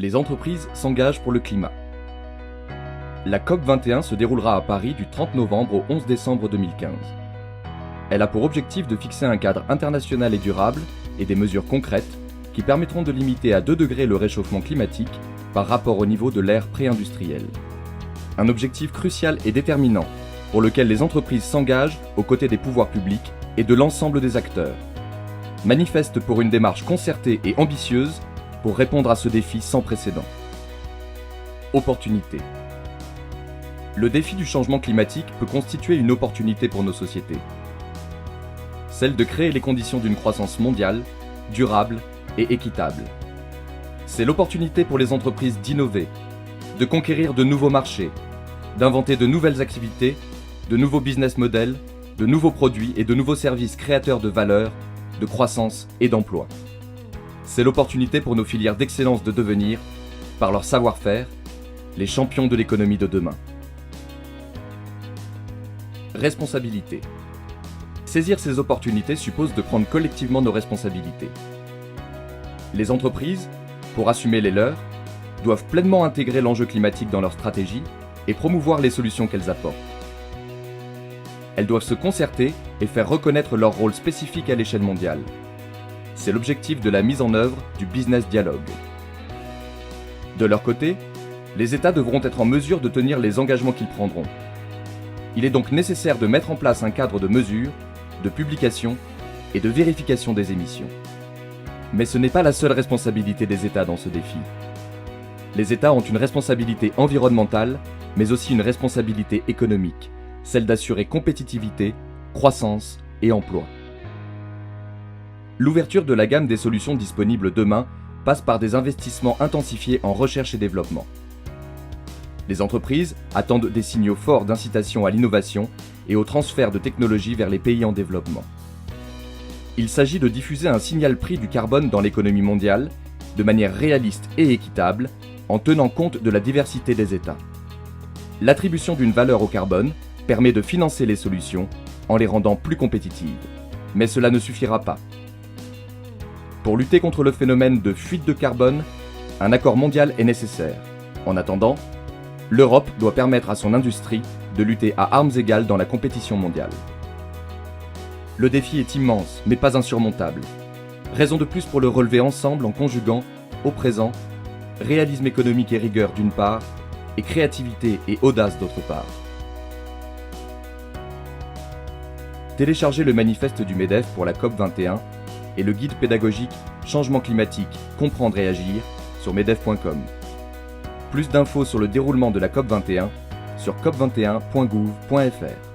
Les entreprises s'engagent pour le climat. La COP21 se déroulera à Paris du 30 novembre au 11 décembre 2015. Elle a pour objectif de fixer un cadre international et durable et des mesures concrètes qui permettront de limiter à 2 degrés le réchauffement climatique par rapport au niveau de l'ère pré-industrielle. Un objectif crucial et déterminant pour lequel les entreprises s'engagent aux côtés des pouvoirs publics et de l'ensemble des acteurs, manifestent pour une démarche concertée et ambitieuse pour répondre à ce défi sans précédent. Opportunité. Le défi du changement climatique peut constituer une opportunité pour nos sociétés. Celle de créer les conditions d'une croissance mondiale, durable et équitable. C'est l'opportunité pour les entreprises d'innover, de conquérir de nouveaux marchés, d'inventer de nouvelles activités, de nouveaux business models, de nouveaux produits et de nouveaux services créateurs de valeur, de croissance et d'emploi. C'est l'opportunité pour nos filières d'excellence de devenir, par leur savoir-faire, les champions de l'économie de demain. Responsabilité. Saisir ces opportunités suppose de prendre collectivement nos responsabilités. Les entreprises, pour assumer les leurs, doivent pleinement intégrer l'enjeu climatique dans leur stratégie et promouvoir les solutions qu'elles apportent. Elles doivent se concerter et faire reconnaître leur rôle spécifique à l'échelle mondiale. C'est l'objectif de la mise en œuvre du Business Dialogue. De leur côté, les États devront être en mesure de tenir les engagements qu'ils prendront. Il est donc nécessaire de mettre en place un cadre de mesures, de publication et de vérification des émissions. Mais ce n'est pas la seule responsabilité des États dans ce défi. Les États ont une responsabilité environnementale, mais aussi une responsabilité économique, celle d'assurer compétitivité, croissance et emploi. L'ouverture de la gamme des solutions disponibles demain passe par des investissements intensifiés en recherche et développement. Les entreprises attendent des signaux forts d'incitation à l'innovation et au transfert de technologies vers les pays en développement. Il s'agit de diffuser un signal prix du carbone dans l'économie mondiale de manière réaliste et équitable en tenant compte de la diversité des États. L'attribution d'une valeur au carbone permet de financer les solutions en les rendant plus compétitives. Mais cela ne suffira pas. Pour lutter contre le phénomène de fuite de carbone, un accord mondial est nécessaire. En attendant, l'Europe doit permettre à son industrie de lutter à armes égales dans la compétition mondiale. Le défi est immense, mais pas insurmontable. Raison de plus pour le relever ensemble en conjuguant, au présent, réalisme économique et rigueur d'une part, et créativité et audace d'autre part. Téléchargez le manifeste du MEDEF pour la COP21 et le guide pédagogique Changement climatique, comprendre et agir sur medef.com. Plus d'infos sur le déroulement de la COP21 sur cop21.gouv.fr.